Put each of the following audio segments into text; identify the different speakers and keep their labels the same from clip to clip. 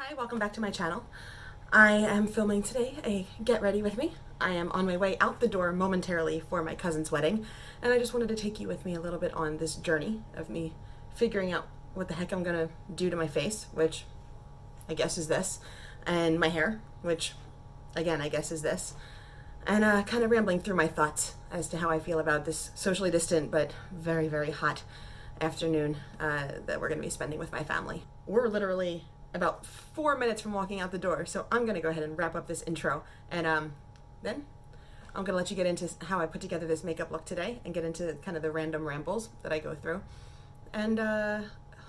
Speaker 1: Hi, welcome back to my channel. I am filming today a get ready with me. I am on my way out the door momentarily for my cousin's wedding, and I just wanted to take you with me a little bit on this journey of me figuring out what the heck I'm gonna do to my face, which I guess is this, and my hair, which again I guess is this, and kind of rambling through my thoughts as to how I feel about this socially distant but very, very hot afternoon that we're gonna be spending with my family. We're literally about 4 minutes from walking out the door, so I'm gonna go ahead and wrap up this intro, and then I'm gonna let you get into how I put together this makeup look today and get into kind of the random rambles that I go through, and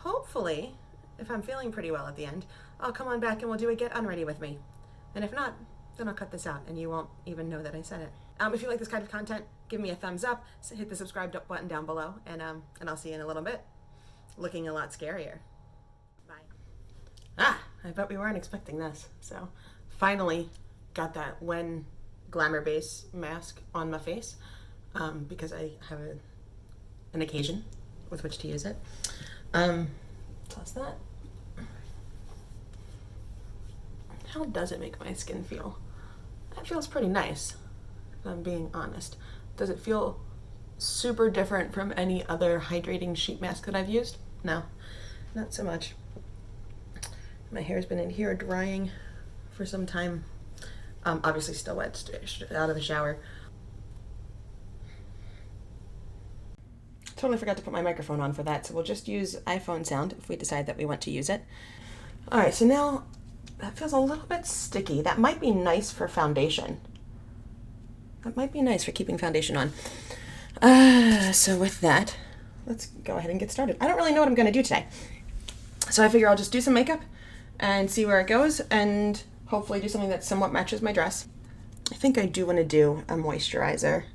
Speaker 1: hopefully, if I'm feeling pretty well at the end, I'll come on back and we'll do a get unready with me, and if not, then I'll cut this out and you won't even know that I said it. If you like this kind of content, give me a thumbs up, hit the subscribe button down below, and I'll see you in a little bit, looking a lot scarier. I bet we weren't expecting this. So finally got that When Glamour Base mask on my face because I have an occasion with which to use it. Plus that. How does it make my skin feel? It feels pretty nice, if I'm being honest. Does it feel super different from any other hydrating sheet mask that I've used? No, not so much. My hair's been in here drying for some time. Obviously still wet, straight out of the shower. Totally forgot to put my microphone on for that, so we'll just use iPhone sound if we decide that we want to use it. Alright, so now that feels a little bit sticky. That might be nice for foundation. That might be nice for keeping foundation on. So with that, let's go ahead and get started. I don't really know what I'm going to do today. So I figure I'll just do some makeup and see where it goes, and hopefully do something that somewhat matches my dress. I think I do want to do a moisturizer,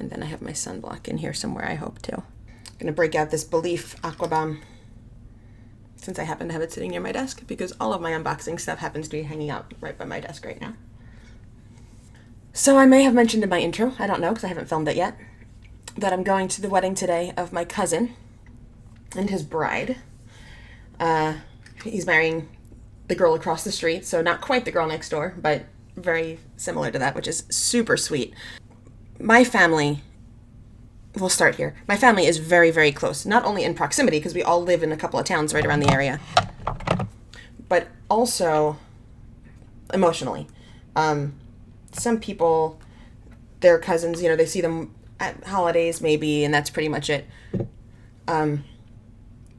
Speaker 1: and then I have my sunblock in here somewhere, I hope to. I'm going to break out this Belief Aqua Bomb, since I happen to have it sitting near my desk, because all of my unboxing stuff happens to be hanging out right by my desk right now. So I may have mentioned in my intro, I don't know because I haven't filmed it yet, that I'm going to the wedding today of my cousin and his bride. He's marrying the girl across the street, so not quite the girl next door, but very similar to that, which is super sweet. My family, we'll start here. My family is very, very close, not only in proximity, because we all live in a couple of towns right around the area, but also emotionally. Some people, their cousins, they see them at holidays maybe, and that's pretty much it.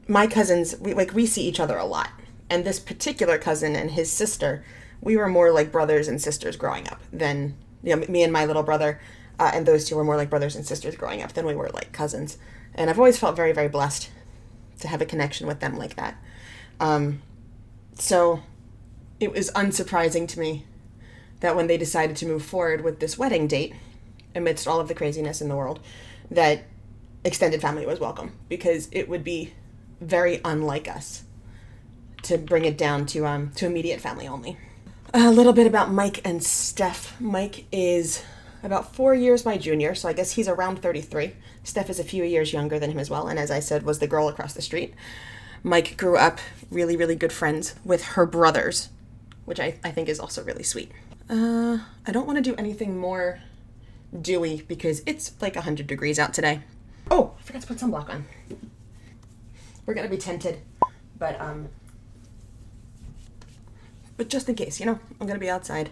Speaker 1: My cousins, we see each other a lot. And this particular cousin and his sister, we were more like brothers and sisters growing up than, me and my little brother, and those two were more like brothers and sisters growing up than we were like cousins. And I've always felt very, very blessed to have a connection with them like that. So it was unsurprising to me that when they decided to move forward with this wedding date, amidst all of the craziness in the world, that extended family was welcome, because it would be very unlike us to bring it down to immediate family only. A little bit about Mike and Steph. Mike is about 4 years my junior, so I guess he's around 33. Steph is a few years younger than him as well, and as I said, was the girl across the street. Mike grew up really, really good friends with her brothers, which I think is also really sweet. I don't want to do anything more dewy because it's like 100 degrees out today. Oh, I forgot to put sunblock on. We're gonna be tinted, but just in case, I'm gonna be outside.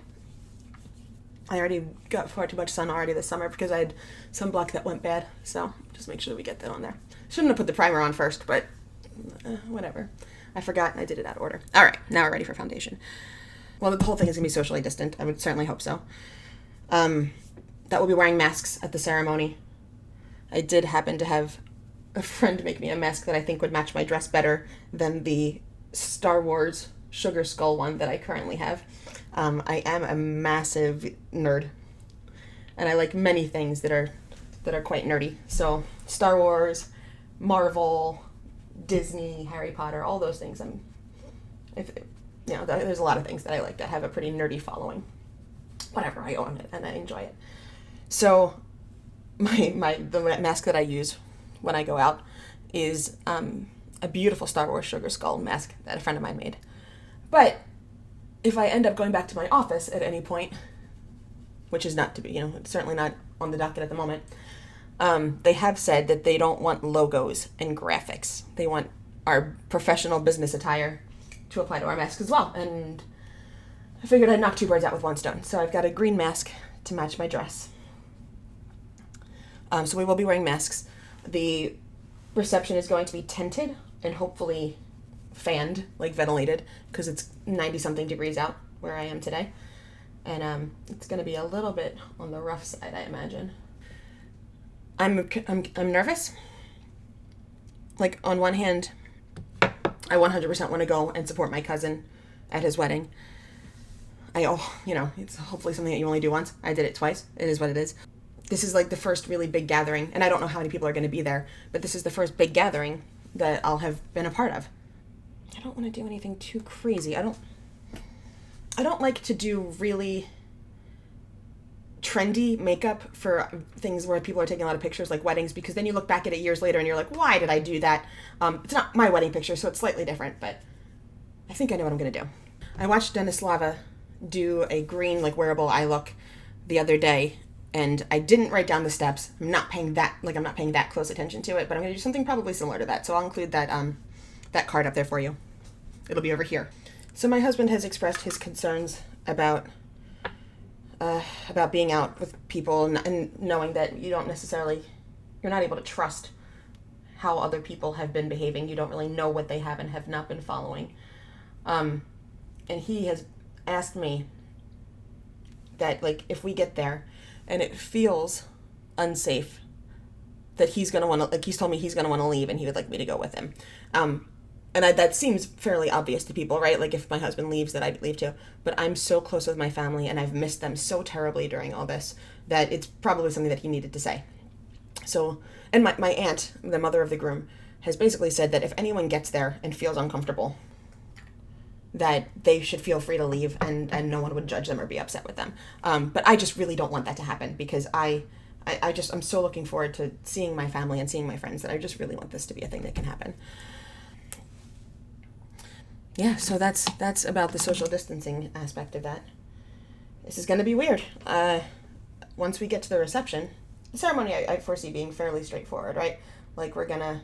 Speaker 1: I already got far too much sun already this summer because I had sunblock that went bad, so just make sure we get that on there. Shouldn't have put the primer on first, but whatever. I forgot and I did it out of order. All right, now we're ready for foundation. Well, the whole thing is gonna be socially distant. I would certainly hope so. That will be wearing masks at the ceremony. I did happen to have a friend make me a mask that I think would match my dress better than the Star Wars Sugar Skull one that I currently have. I am a massive nerd, and I like many things that are quite nerdy. So Star Wars, Marvel, Disney, Harry Potter, all those things. There's a lot of things that I like that have a pretty nerdy following. Whatever, I own it and I enjoy it. So the mask that I use when I go out is a beautiful Star Wars Sugar Skull mask that a friend of mine made. But if I end up going back to my office at any point, which is not to be, it's certainly not on the docket at the moment, they have said that they don't want logos and graphics. They want our professional business attire to apply to our mask as well. And I figured I'd knock two birds out with one stone. So I've got a green mask to match my dress. So we will be wearing masks. The reception is going to be tinted and hopefully fanned, like ventilated, because it's 90-something degrees out where I am today. And it's going to be a little bit on the rough side, I imagine. I'm nervous. Like, on one hand, I 100% want to go and support my cousin at his wedding. It's hopefully something that you only do once. I did it twice. It is what it is. This is like the first really big gathering, and I don't know how many people are going to be there, but this is the first big gathering that I'll have been a part of. I don't want to do anything too crazy. I don't like to do really trendy makeup for things where people are taking a lot of pictures, like weddings, because then you look back at it years later and you're like, why did I do that? It's not my wedding picture, so it's slightly different, but I think I know what I'm going to do. I watched Denitslava do a green, like, wearable eye look the other day, and I didn't write down the steps. I'm not paying that close attention to it, but I'm going to do something probably similar to that, so I'll include that card up there for you. It'll be over here. So my husband has expressed his concerns about being out with people and knowing that you're not able to trust how other people have been behaving. You don't really know what they have and have not been following. And he has asked me that, like, if we get there and it feels unsafe, that he's going to want to, like, he's told me he's going to want to leave and he would like me to go with him. That seems fairly obvious to people, right? Like, if my husband leaves, that I'd leave too. But I'm so close with my family, and I've missed them so terribly during all this, that it's probably something that he needed to say. So, and my aunt, the mother of the groom, has basically said that if anyone gets there and feels uncomfortable, that they should feel free to leave, and no one would judge them or be upset with them. But I just really don't want that to happen, because I'm so looking forward to seeing my family and seeing my friends that I just really want this to be a thing that can happen. Yeah, so that's about the social distancing aspect of that. This is going to be weird. Once we get to the reception, the ceremony I foresee being fairly straightforward, right? Like, we're going to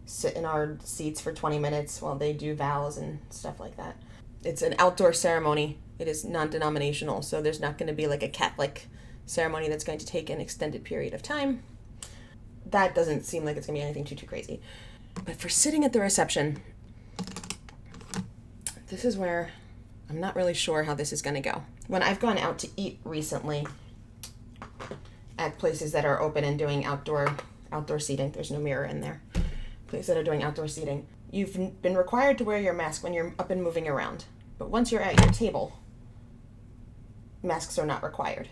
Speaker 1: sit in our seats for 20 minutes while they do vows and stuff like that. It's an outdoor ceremony. It is non-denominational, so there's not going to be like a Catholic ceremony that's going to take an extended period of time. That doesn't seem like it's going to be anything too crazy. But for sitting at the reception, this is where I'm not really sure how this is going to go. When I've gone out to eat recently at places that are open and doing outdoor seating, there's no mirror in there, places that are doing outdoor seating, you've been required to wear your mask when you're up and moving around. But once you're at your table, masks are not required.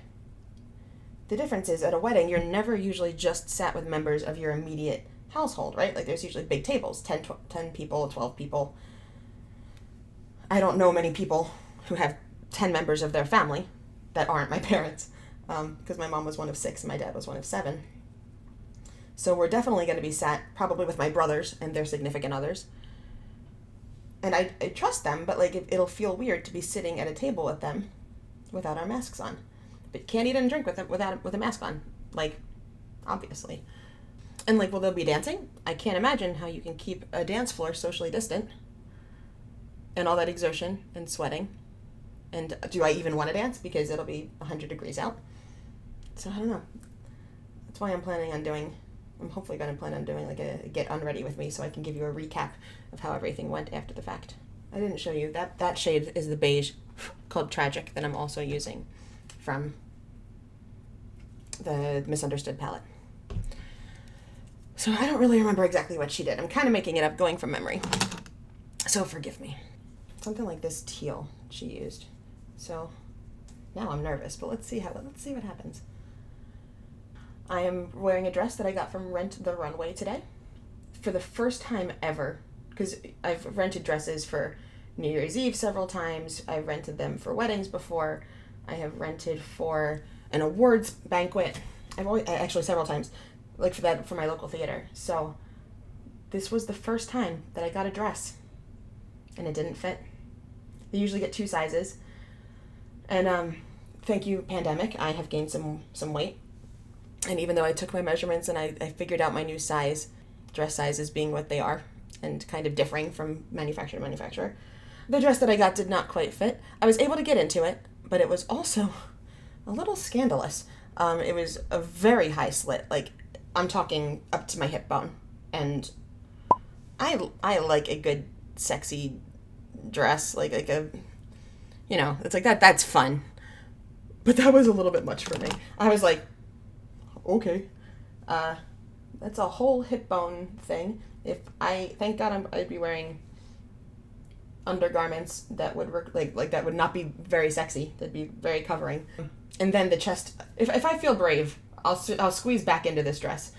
Speaker 1: The difference is, at a wedding, you're never usually just sat with members of your immediate household, right? Like, there's usually big tables, 10 people, 12 people. I don't know many people who have 10 members of their family that aren't my parents, because my mom was one of 6 and my dad was one of 7. So we're definitely going to be sat probably with my brothers and their significant others. And I trust them, but, like, it'll feel weird to be sitting at a table with them without our masks on. But can't eat and drink with a mask on, like, obviously. And, like, will they be dancing? I can't imagine how you can keep a dance floor socially distant. And all that exertion and sweating. And do I even want to dance? Because it'll be 100 degrees out. So I don't know. That's why I'm hopefully going to plan on doing like a get unready with me, so I can give you a recap of how everything went after the fact. I didn't show you. That shade is the beige called Tragic that I'm also using from the Misunderstood palette. So I don't really remember exactly what she did. I'm kind of making it up, going from memory. So forgive me. Something like this teal she used. So now I'm nervous, but let's see what happens. I am wearing a dress that I got from Rent the Runway today. For the first time ever, because I've rented dresses for New Year's Eve several times. I've rented them for weddings before. I have rented for an awards banquet. Actually several times, like for my local theater. So this was the first time that I got a dress and it didn't fit. They usually get 2 sizes. And thank you, pandemic, I have gained some weight. And even though I took my measurements and I figured out my new size, dress sizes being what they are, and kind of differing from manufacturer to manufacturer, the dress that I got did not quite fit. I was able to get into it, but it was also a little scandalous. It was a very high slit, like I'm talking up to my hip bone. And I like a good sexy dress, like a, you know, it's like that's fun. But that was a little bit much for me. I was like, okay, that's a whole hip bone thing. Thank God I'd be wearing undergarments that would work, like that would not be very sexy. That'd be very covering. And then the chest, if I feel brave, I'll squeeze back into this dress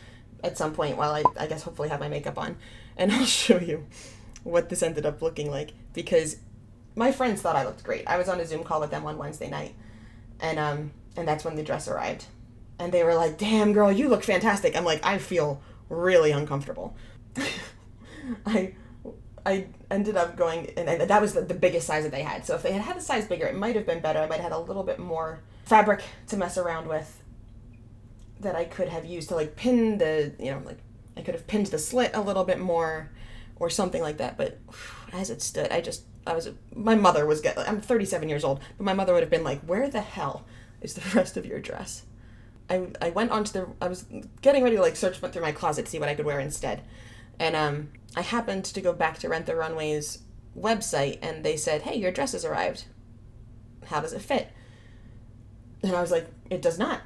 Speaker 1: at some point while I guess hopefully have my makeup on. And I'll show you what this ended up looking like, because my friends thought I looked great. I was on a Zoom call with them on Wednesday night, and that's when the dress arrived. And they were like, damn, girl, you look fantastic. I'm like, I feel really uncomfortable. I ended up going, and that was the biggest size that they had. So if they had a size bigger, it might have been better. I might have had a little bit more fabric to mess around with that I could have used to like pin the, you know, like I could have pinned the slit a little bit more or something like that. But as it stood, my mother was I'm 37 years old, but my mother would have been like, where the hell is the rest of your dress? I went onto I was getting ready to like search through my closet to see what I could wear instead. And I happened to go back to Rent the Runway's website, and they said, hey, your dress has arrived. How does it fit? And I was like, it does not.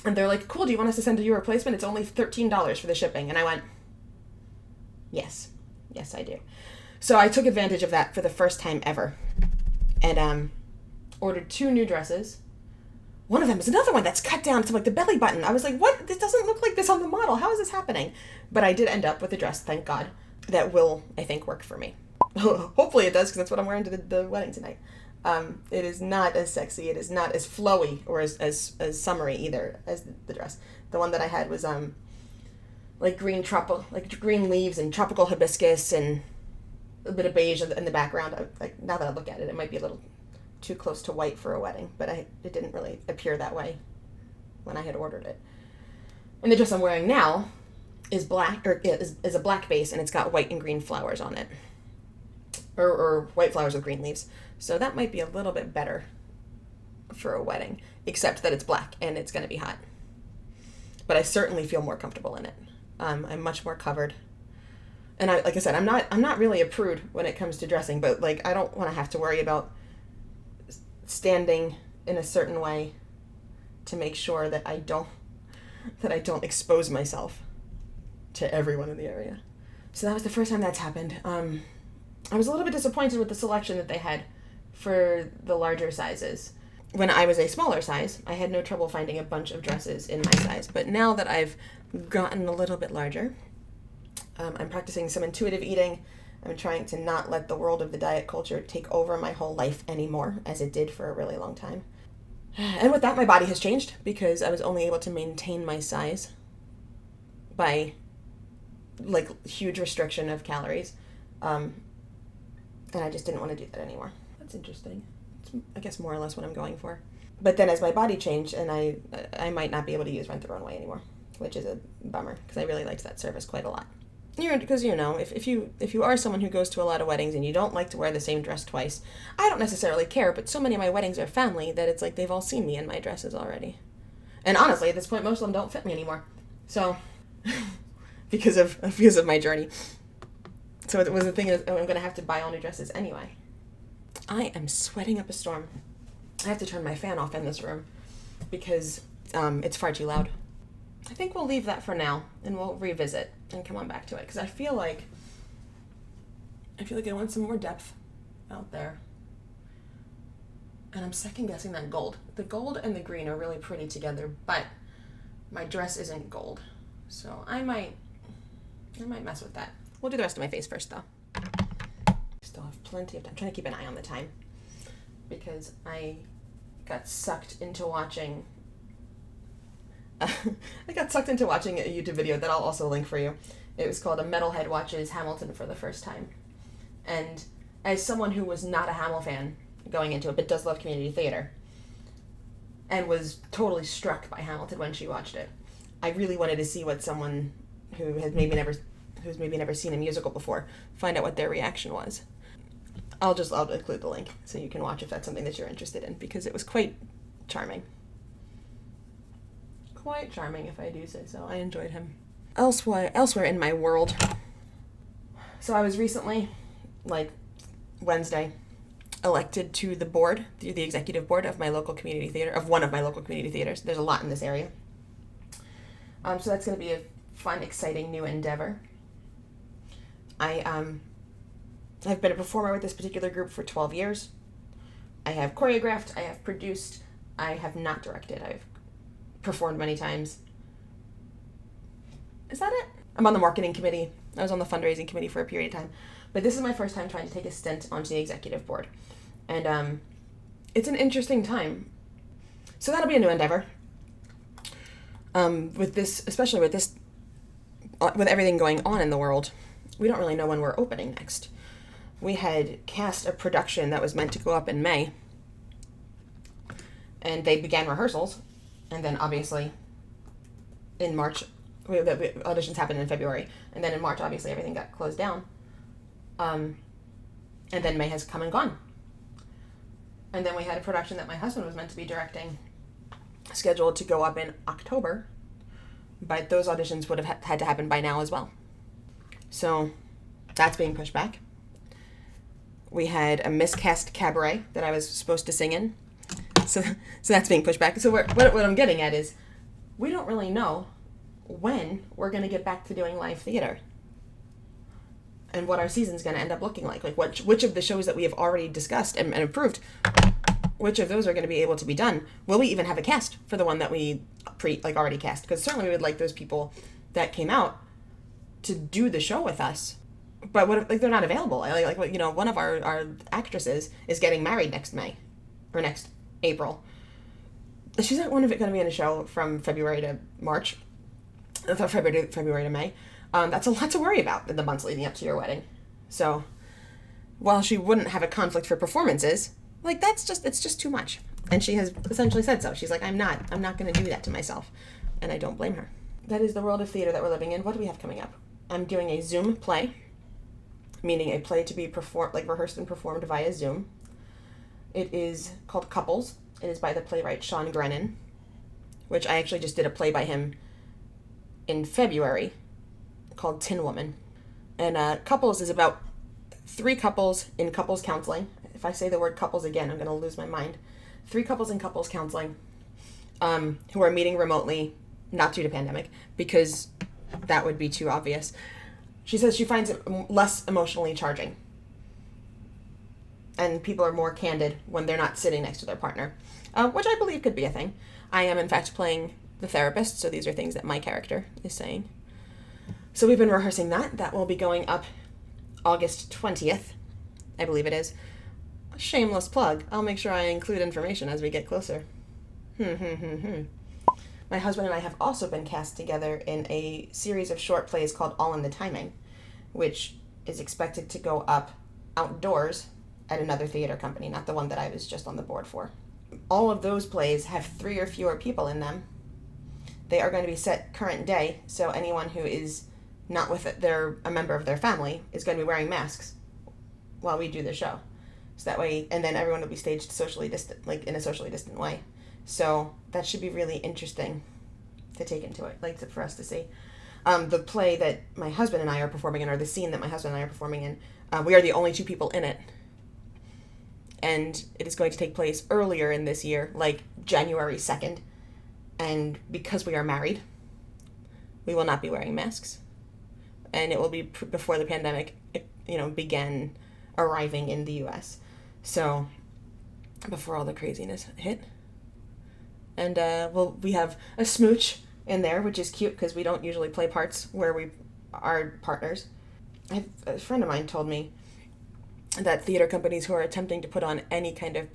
Speaker 1: And they're like, cool, do you want us to send you a replacement? It's only $13 for the shipping. And I went, yes, I do. So I took advantage of that for the first time ever, and ordered 2 new dresses. One of them is another one that's cut down to like the belly button. I was like, what? This doesn't look like this on the model. How is this happening? But I did end up with a dress, thank God, that will, I think, work for me. Hopefully it does, because that's what I'm wearing to the wedding tonight. It is not as sexy. It is not as flowy or as summery either as the dress. The one that I had was like green leaves and tropical hibiscus and a bit of beige in the background. Now that I look at it, it might be a little too close to white for a wedding, but it didn't really appear that way when I had ordered it. And the dress I'm wearing now is black, or is a black base, and it's got white and green flowers on it, or white flowers with green leaves. So that might be a little bit better for a wedding, except that it's black and it's going to be hot. But I certainly feel more comfortable in it. I'm much more covered. And like I said, I'm not really a prude when it comes to dressing, but like I don't want to have to worry about standing in a certain way to make sure that I don't expose myself to everyone in the area. So that was the first time that's happened. I was a little bit disappointed with the selection that they had for the larger sizes. When I was a smaller size, I had no trouble finding a bunch of dresses in my size. But now that I've gotten a little bit larger, I'm practicing some intuitive eating. I'm trying to not let the world of the diet culture take over my whole life anymore, as it did for a really long time. And with that, my body has changed, because I was only able to maintain my size by like huge restriction of calories. And I just didn't want to do that anymore. That's interesting. It's, I guess, more or less what I'm going for. But then as my body changed, and I might not be able to use Rent the Runway anymore, which is a bummer, because I really liked that service quite a lot. Because, if you are someone who goes to a lot of weddings and you don't like to wear the same dress twice, I don't necessarily care, but so many of my weddings are family that it's like they've all seen me in my dresses already. And honestly, at this point, most of them don't fit me anymore. So, because of my journey. So it was the thing is, I'm going to have to buy all new dresses anyway. I am sweating up a storm. I have to turn my fan off in this room because it's far too loud. I think we'll leave that for now, and we'll revisit and come on back to it, because I feel like I want some more depth out there. And I'm second guessing that gold. The gold and the green are really pretty together, but my dress isn't gold. So I might mess with that. We'll do the rest of my face first, though. Still have plenty of time. I'm trying to keep an eye on the time, because I got sucked into watching a YouTube video that I'll also link for you. It was called A Metalhead Watches Hamilton for the First Time. And as someone who was not a Hamill fan going into it, but does love community theater, and was totally struck by Hamilton when she watched it, I really wanted to see what someone who's maybe never seen a musical before, find out what their reaction was. I'll include the link so you can watch if that's something that you're interested in, because it was quite charming. Quite charming, if I do say so. I enjoyed him. Elsewhere in my world. So I was recently, like Wednesday, elected to the board, the executive board of my local community theater, of one of my local community theaters. There's a lot in this area. So that's going to be a fun, exciting new endeavor. I've been a performer with this particular group for 12 years. I have choreographed, I have produced, I have not directed. I've performed many times. Is that it? I'm on the marketing committee. I was on the fundraising committee for a period of time. But this is my first time trying to take a stint onto the executive board. And it's an interesting time. So that'll be a new endeavor. Especially with everything going on in the world, we don't really know when we're opening next. We had cast a production that was meant to go up in May, and they began rehearsals, and then obviously in March, the auditions happened in February, and then in March, obviously, everything got closed down. And then May has come and gone. And then we had a production that my husband was meant to be directing, scheduled to go up in October, but those auditions would have had to happen by now as well. So that's being pushed back. We had a miscast cabaret that I was supposed to sing in. So that's being pushed back. So what I'm getting at is, we don't really know when we're going to get back to doing live theater and what our season's going to end up looking like. Like which of the shows that we have already discussed and approved, which of those are going to be able to be done? Will we even have a cast for the one that we already cast? Because certainly we would like those people that came out to do the show with us. But what if they're not available? One of our actresses is getting married next May or next April. She's not going to be in a show from February to March. February to May. That's a lot to worry about in the months leading up to your wedding. So while she wouldn't have a conflict for performances, it's just too much. And she has essentially said so. She's like, I'm not going to do that to myself. And I don't blame her. That is the world of theater that we're living in. What do we have coming up? I'm doing a Zoom play, meaning a play to be rehearsed and performed via Zoom. It is called Couples. It is by the playwright Sean Grennan, which I actually just did a play by him in February called Tin Woman. And Couples is about 3 couples in couples counseling. If I say the word couples again, I'm going to lose my mind. 3 couples in couples counseling who are meeting remotely, not due to pandemic, because that would be too obvious. She says she finds it less emotionally charging. And people are more candid when they're not sitting next to their partner, which I believe could be a thing. I am, in fact, playing the therapist, so these are things that my character is saying. So we've been rehearsing that. That will be going up August 20th, I believe it is. A shameless plug. I'll make sure I include information as we get closer. My husband and I have also been cast together in a series of short plays called All in the Timing, which is expected to go up outdoors at another theater company, not the one that I was just on the board for. All of those plays have 3 or fewer people in them. They are going to be set current day, so anyone who is not with a member of their family is going to be wearing masks while we do the show. So that way, and then everyone will be staged socially distant, in a socially distant way. So that should be really interesting to take into it, for us to see. The play that my husband and I are performing in, or the scene that my husband and I are performing in, we are the only 2 people in it. And it is going to take place earlier in this year, January 2nd. And because we are married, we will not be wearing masks. And it will be before the pandemic, began arriving in the U.S. So, before all the craziness hit. And, we have a smooch in there, which is cute because we don't usually play parts where we are partners. A friend of mine told me that theater companies who are attempting to put on any kind of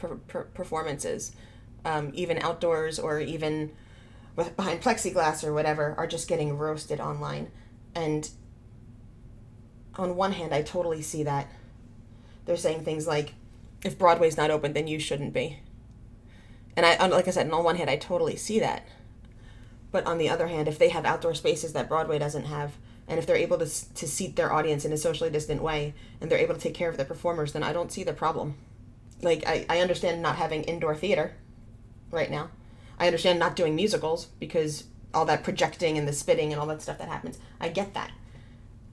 Speaker 1: performances, even outdoors or even behind plexiglass or whatever, are just getting roasted online. And on one hand, I totally see that. they're saying things like, if Broadway's not open, then you shouldn't be. And like I said, on one hand, I totally see that. But on the other hand, if they have outdoor spaces that Broadway doesn't have, and if they're able to seat their audience in a socially distant way, and they're able to take care of their performers, then I don't see the problem. Like, I understand not having indoor theater right now. I understand not doing musicals because all that projecting and the spitting and all that stuff that happens. I get that.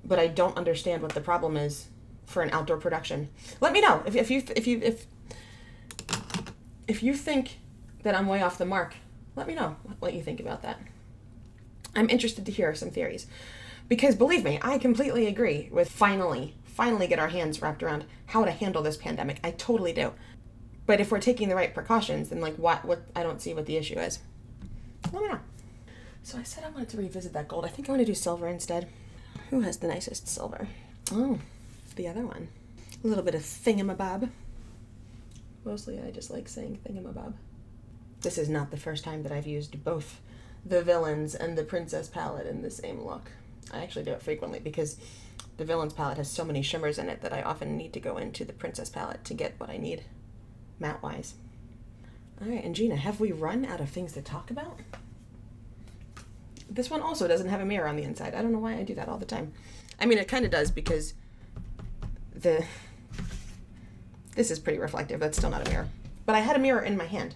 Speaker 1: But I don't understand what the problem is for an outdoor production. Let me know if you think that I'm way off the mark. Let me know what you think about that. I'm interested to hear some theories. Because believe me, I completely agree with finally get our hands wrapped around how to handle this pandemic. I totally do. But if we're taking the right precautions, then like what I don't see what the issue is. Let me know. So I said I wanted to revisit that gold. I think I want to do silver instead. Who has the nicest silver? Oh, the other one. A little bit of thingamabob. Mostly I just like saying thingamabob. This is not the first time that I've used both the Villains and the Princess palette in the same look. I actually do it frequently because the Villains palette has so many shimmers in it that I often need to go into the Princess palette to get what I need, matte-wise. All right, and Gina, have we run out of things to talk about? This one also doesn't have a mirror on the inside. I don't know why I do that all the time. I mean, it kind of does because this is pretty reflective. That's still not a mirror. But I had a mirror in my hand.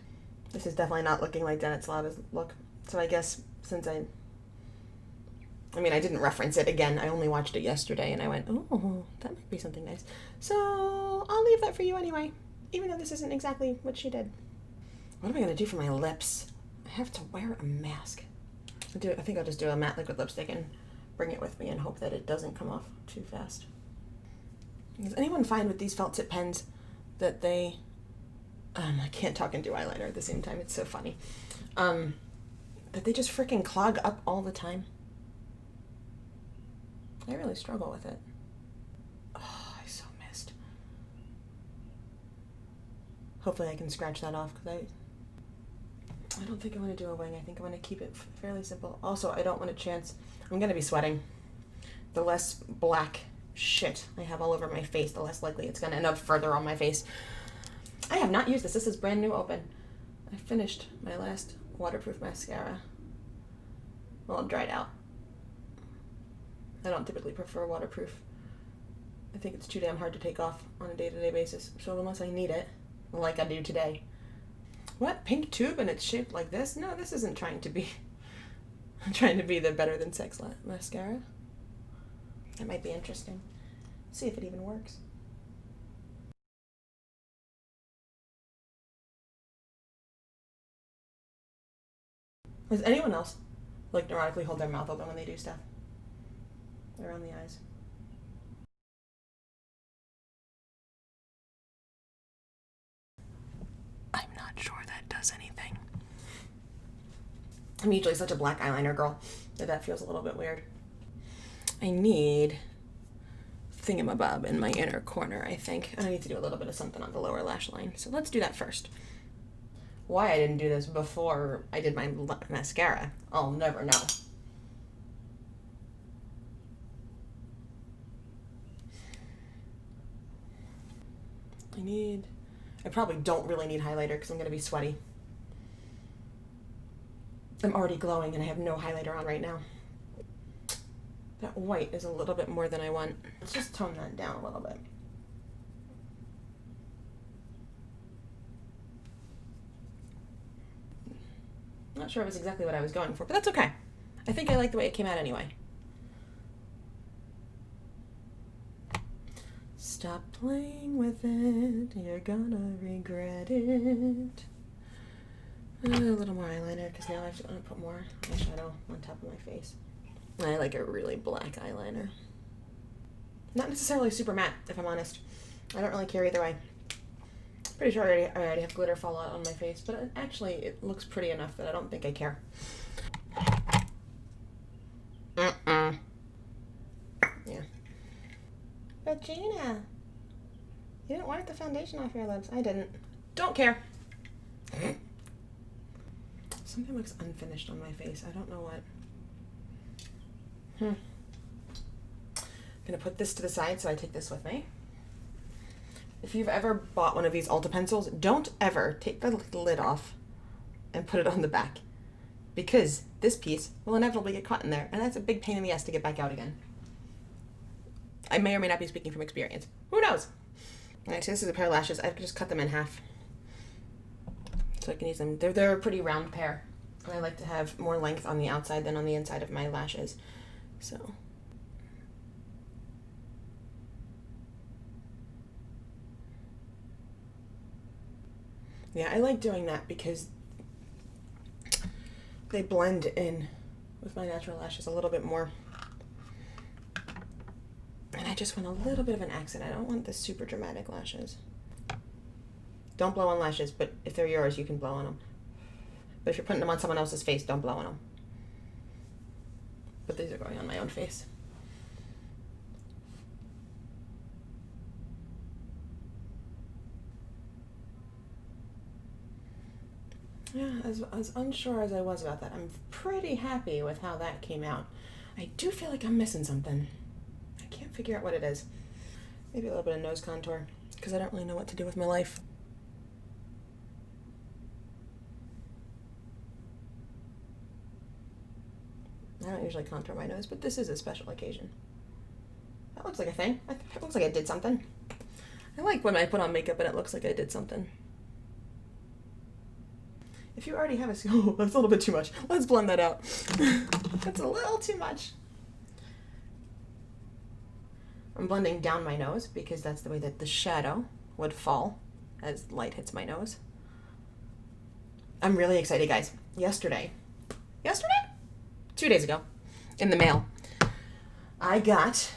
Speaker 1: This is definitely not looking like Denitslava's look. So I guess since I didn't reference it again. I only watched it yesterday and I went, oh, that might be something nice. So I'll leave that for you anyway, even though this isn't exactly what she did. What am I going to do for my lips? I have to wear a mask. I think I'll just do a matte liquid lipstick and bring it with me and hope that it doesn't come off too fast. Does anyone find with these felt tip pens that they... I can't talk and do eyeliner at the same time. It's so funny. That they just freaking clog up all the time. I really struggle with it. Oh, I so missed. Hopefully I can scratch that off because I don't think I want to do a wing. I think I want to keep it fairly simple. Also, I don't want to chance... I'm going to be sweating. The less black shit I have all over my face, the less likely it's going to end up further on my face. I have not used this. This is brand new open. I finished my last waterproof mascara. Well, it dried out. I don't typically prefer waterproof. I think it's too damn hard to take off on a day-to-day basis. So unless I need it, like I do today. What? Pink tube and it's shaped like this? No, this isn't trying to be... I'm trying to be the Better Than Sex mascara. That might be interesting. See if it even works. Does anyone else like neurotically hold their mouth open when they do stuff? Around the eyes. I'm not sure that does anything. I'm usually such a black eyeliner girl that feels a little bit weird. I need thingamabob in my inner corner, I think. And I need to do a little bit of something on the lower lash line. So let's do that first. Why I didn't do this before I did my mascara, I'll never know. I probably don't really need highlighter because I'm going to be sweaty. I'm already glowing and I have no highlighter on right now. That white is a little bit more than I want. Let's just tone that down a little bit. Not sure it was exactly what I was going for, but that's okay. I think I like the way it came out anyway. Stop playing with it, you're gonna regret it. A little more eyeliner, because now I have to put more eyeshadow on top of my face. I like a really black eyeliner. Not necessarily super matte, if I'm honest. I don't really care either way. Pretty sure I already have glitter fall out on my face, but actually it looks pretty enough that I don't think I care. Yeah. But Gina, you didn't wipe the foundation off your lips. I didn't. Don't care. Something looks unfinished on my face. I don't know what. I'm gonna put this to the side so I take this with me. If you've ever bought one of these Ulta pencils, don't ever take the lid off and put it on the back, because this piece will inevitably get caught in there, and that's a big pain in the ass to get back out again. I may or may not be speaking from experience. Who knows? Alright, so this is a pair of lashes. I've just cut them in half so I can use them. They're a pretty round pair, and I like to have more length on the outside than on the inside of my lashes. So yeah, I like doing that because they blend in with my natural lashes a little bit more. And I just want a little bit of an accent. I don't want the super dramatic lashes. Don't blow on lashes, but if they're yours, you can blow on them. But if you're putting them on someone else's face, don't blow on them. But these are going on my own face. Yeah, as unsure as I was about that, I'm pretty happy with how that came out. I do feel like I'm missing something. I can't figure out what it is. Maybe a little bit of nose contour, because I don't really know what to do with my life. I don't usually contour my nose, but this is a special occasion. That looks like a thing. It looks like I did something. I like when I put on makeup and it looks like I did something. If you already have oh, that's a little bit too much. Let's blend that out. That's a little too much. I'm blending down my nose because that's the way that the shadow would fall as light hits my nose. I'm really excited, guys. Yesterday? 2 days ago, in the mail, I got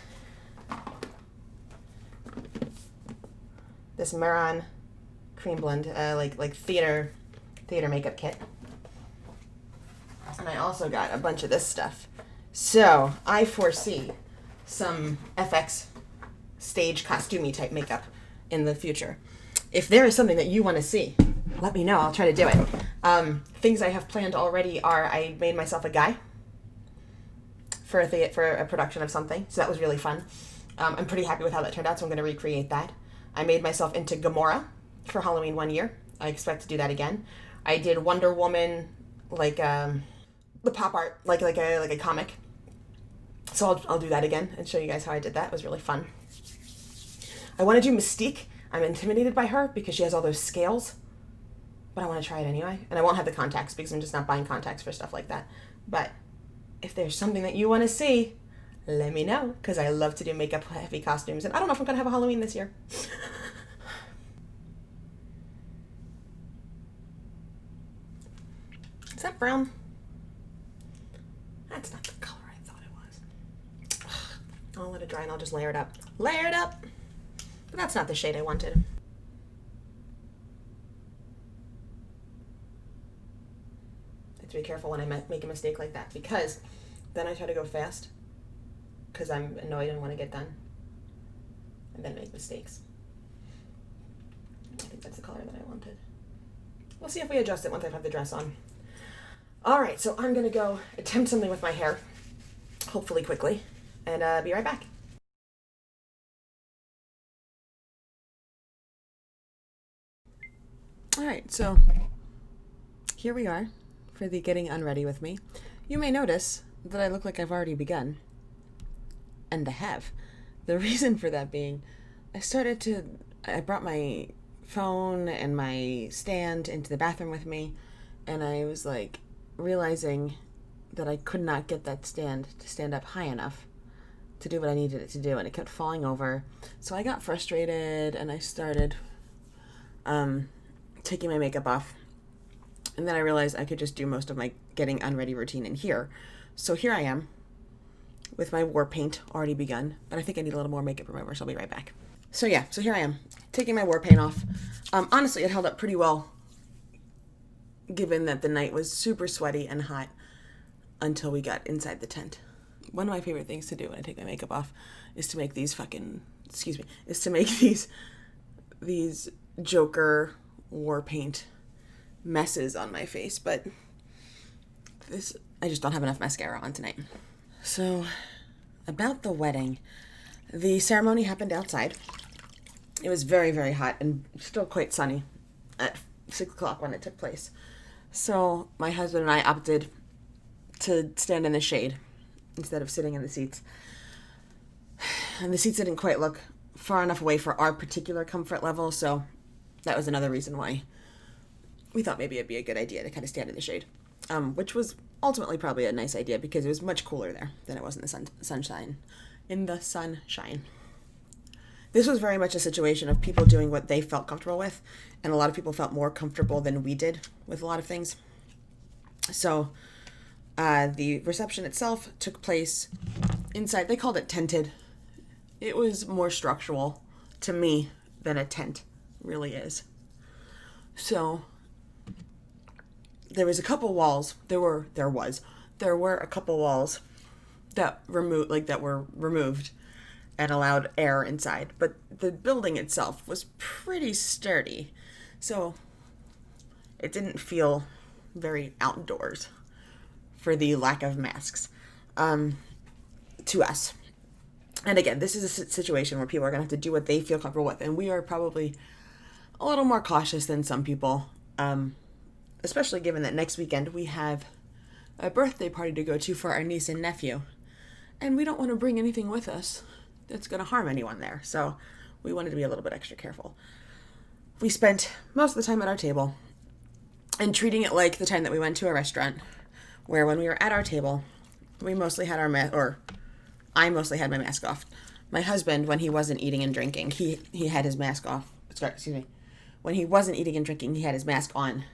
Speaker 1: this Maron cream blend, like theater makeup kit. And I also got a bunch of this stuff. So I foresee some FX stage costumey type makeup in the future. If there is something that you want to see, let me know. I'll try to do it. Things I have planned already are I made myself a guy for a production of something. So that was really fun. I'm pretty happy with how that turned out, so I'm going to recreate that. I made myself into Gamora for Halloween one year. I expect to do that again. I did Wonder Woman, like the pop art, like a comic. So I'll do that again and show you guys how I did that. It was really fun. I want to do Mystique. I'm intimidated by her because she has all those scales, but I want to try it anyway. And I won't have the contacts because I'm just not buying contacts for stuff like that. But if there's something that you want to see, let me know, because I love to do makeup heavy costumes, and I don't know if I'm going to have a Halloween this year. Is that brown? That's not the color I thought it was. I'll let it dry and I'll just layer it up. Layer it up! But that's not the shade I wanted. I have to be careful when I make a mistake like that, because then I try to go fast because I'm annoyed and want to get done, and then make mistakes. I think that's the color that I wanted. We'll see if we adjust it once I have the dress on. Alright, so I'm going to go attempt something with my hair, hopefully quickly, and be right back. Alright, so here we are for the getting unready with me. You may notice that I look like I've already begun. And I have. The reason for that being, I brought my phone and my stand into the bathroom with me, and I was like realizing that I could not get that stand to stand up high enough to do what I needed it to do, and it kept falling over. So I got frustrated and I started taking my makeup off, and then I realized I could just do most of my getting unready routine in here. So here I am with my war paint already begun, but I think I need a little more makeup remover, so I'll be right back. So yeah, so here I am taking my war paint off. Honestly, it held up pretty well given that the night was super sweaty and hot until we got inside the tent. One of my favorite things to do when I take my makeup off is to make these these Joker war paint messes on my face, but I just don't have enough mascara on tonight. So, about the wedding. The ceremony happened outside, It was very, very hot and still quite sunny at 6 o'clock when it took place. So my husband and I opted to stand in the shade instead of sitting in the seats. And the seats didn't quite look far enough away for our particular comfort level, so that was another reason why we thought maybe it'd be a good idea to kind of stand in the shade, which was ultimately probably a nice idea because it was much cooler there than it was in the sunshine. This was very much a situation of people doing what they felt comfortable with, and a lot of people felt more comfortable than we did with a lot of things. So the reception itself took place inside. They called it tented. It was more structural to me than a tent really is. So there was a couple walls. There were a couple walls that were removed and allowed air inside, but the building itself was pretty sturdy, so it didn't feel very outdoors for the lack of masks to us. And again, this is a situation where people are going to have to do what they feel comfortable with, and we are probably a little more cautious than some people, especially given that next weekend we have a birthday party to go to for our niece and nephew, and we don't want to bring anything with us that's going to harm anyone there, so we wanted to be a little bit extra careful. We spent most of the time at our table and treating it like the time that we went to a restaurant, where when we were at our table, we mostly had I mostly had my mask off. My husband, when he wasn't eating and drinking, he had his mask off. When he wasn't eating and drinking, he had his mask on.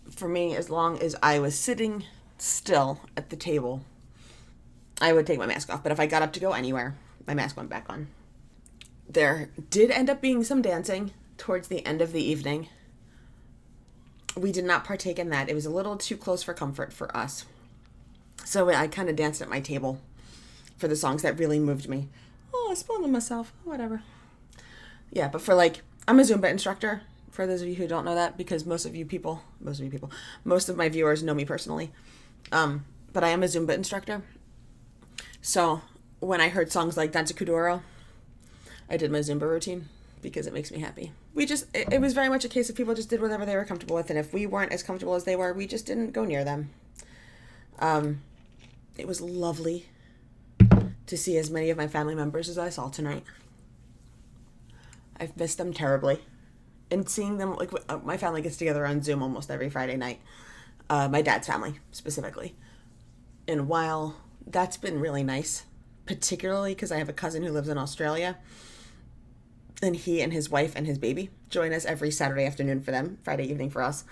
Speaker 1: For me, as long as I was sitting still at the table, I would take my mask off. But if I got up to go anywhere, my mask went back on. There did end up being some dancing towards the end of the evening. We did not partake in that. It was a little too close for comfort for us. So I kind of danced at my table for the songs that really moved me. Oh, I spilled on myself. Whatever. Yeah, but I'm a Zumba instructor, for those of you who don't know that, because most of my viewers know me personally. But I am a Zumba instructor. So when I heard songs like Danza Kuduro, I did my Zumba routine because it makes me happy. It was very much a case of people just did whatever they were comfortable with, and if we weren't as comfortable as they were, we just didn't go near them. It was lovely to see as many of my family members as I saw tonight. I've missed them terribly. And seeing them, my family gets together on Zoom almost every Friday night. My dad's family, specifically. And while that's been really nice, particularly because I have a cousin who lives in Australia, and he and his wife and his baby join us every Saturday afternoon for them, Friday evening for us.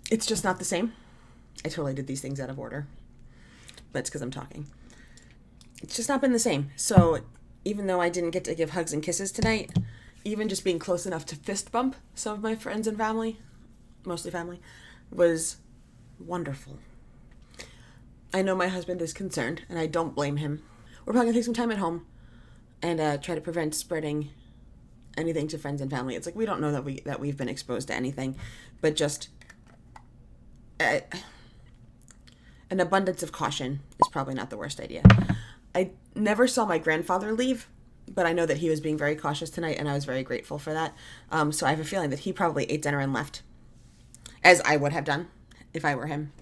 Speaker 1: It's just not the same. I totally did these things out of order, but it's because I'm talking. It's just not been the same. So even though I didn't get to give hugs and kisses tonight, even just being close enough to fist bump some of my friends and family, mostly family, was wonderful. I know my husband is concerned, and I don't blame him. We're probably going to take some time at home and try to prevent spreading anything to friends and family. It's we don't know that we've been exposed to anything, but just an abundance of caution is probably not the worst idea. I never saw my grandfather leave, but I know that he was being very cautious tonight, and I was very grateful for that. So I have a feeling that he probably ate dinner and left, as I would have done if I were him.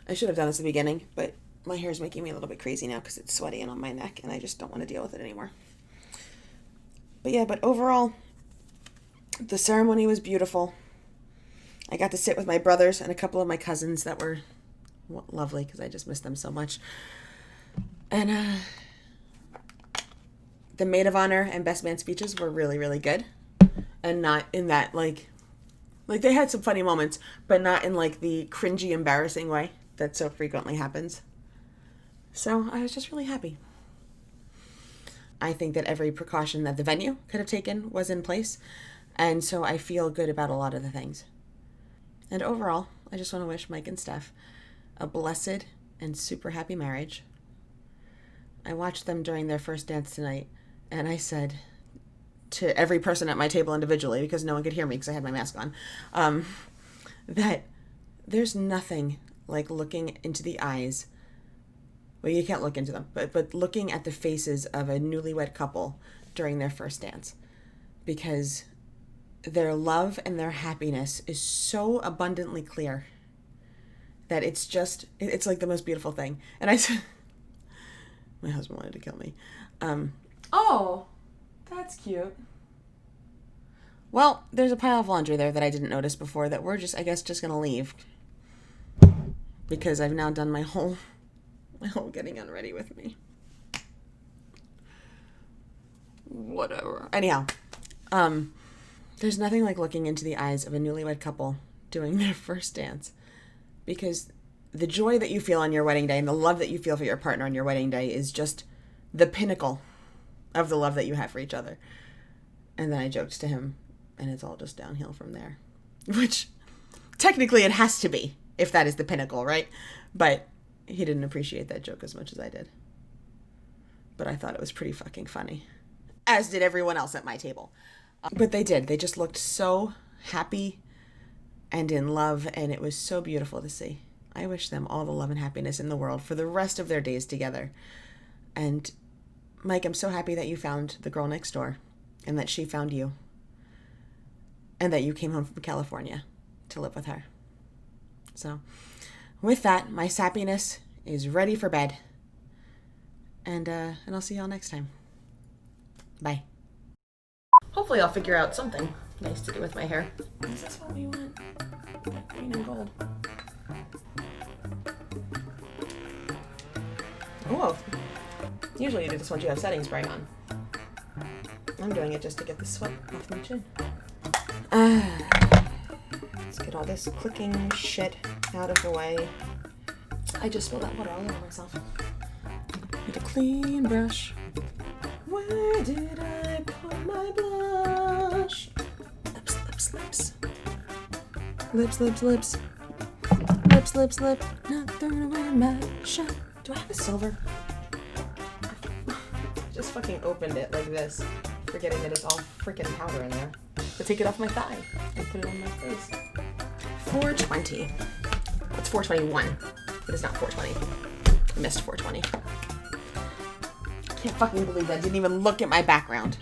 Speaker 1: I should have done this at the beginning, but my hair is making me a little bit crazy now because it's sweaty and on my neck, and I just don't want to deal with it anymore. But overall, the ceremony was beautiful. I got to sit with my brothers and a couple of my cousins that were lovely because I just missed them so much. And the maid of honor and best man speeches were really, really good. And not in that, they had some funny moments, but not in, the cringy, embarrassing way that so frequently happens. So I was just really happy. I think that every precaution that the venue could have taken was in place, and so I feel good about a lot of the things. And overall, I just want to wish Mike and Steph a blessed and super happy marriage. I watched them during their first dance tonight, and I said to every person at my table individually, because no one could hear me because I had my mask on, that there's nothing like looking into the eyes well, you can't look into them, but looking at the faces of a newlywed couple during their first dance, because their love and their happiness is so abundantly clear that it's like the most beautiful thing. And I said, my husband wanted to kill me. Oh, that's cute. Well, there's a pile of laundry there that I didn't notice before that we're just going to leave. Because I've now done my whole getting unready with me. Whatever. Anyhow, there's nothing like looking into the eyes of a newlywed couple doing their first dance. Because the joy that you feel on your wedding day and the love that you feel for your partner on your wedding day is just the pinnacle of the love that you have for each other. And then I joked to him, and it's all just downhill from there. Which, technically it has to be, if that is the pinnacle, right? But he didn't appreciate that joke as much as I did. But I thought it was pretty fucking funny. As did everyone else at my table. But they did. They just looked so happy and in love, and it was so beautiful to see. I wish them all the love and happiness in the world for the rest of their days together. And Mike, I'm so happy that you found the girl next door, and that she found you, and that you came home from California to live with her. So, with that, my sappiness is ready for bed. And I'll see y'all next time. Bye. Hopefully I'll figure out something nice to do with my hair. Is this what we want? Green and gold. Oh, usually you do this once you have setting spray on. I'm doing it just to get the sweat off my chin. Let's get all this clicking shit out of the way. I just spilled that water all over myself. Need a clean brush. Where did I put my blush? Lips, lips, lips. Lips, lips, lips. Lips, lips, lip. Not throwing away my shot. Do I have a silver? I just fucking opened it like this, forgetting that it's all freaking powder in there. But take it off my thigh and put it on my face. 420. It's 421. But it's not 420. I missed 420. I can't fucking believe that I didn't even look at my background.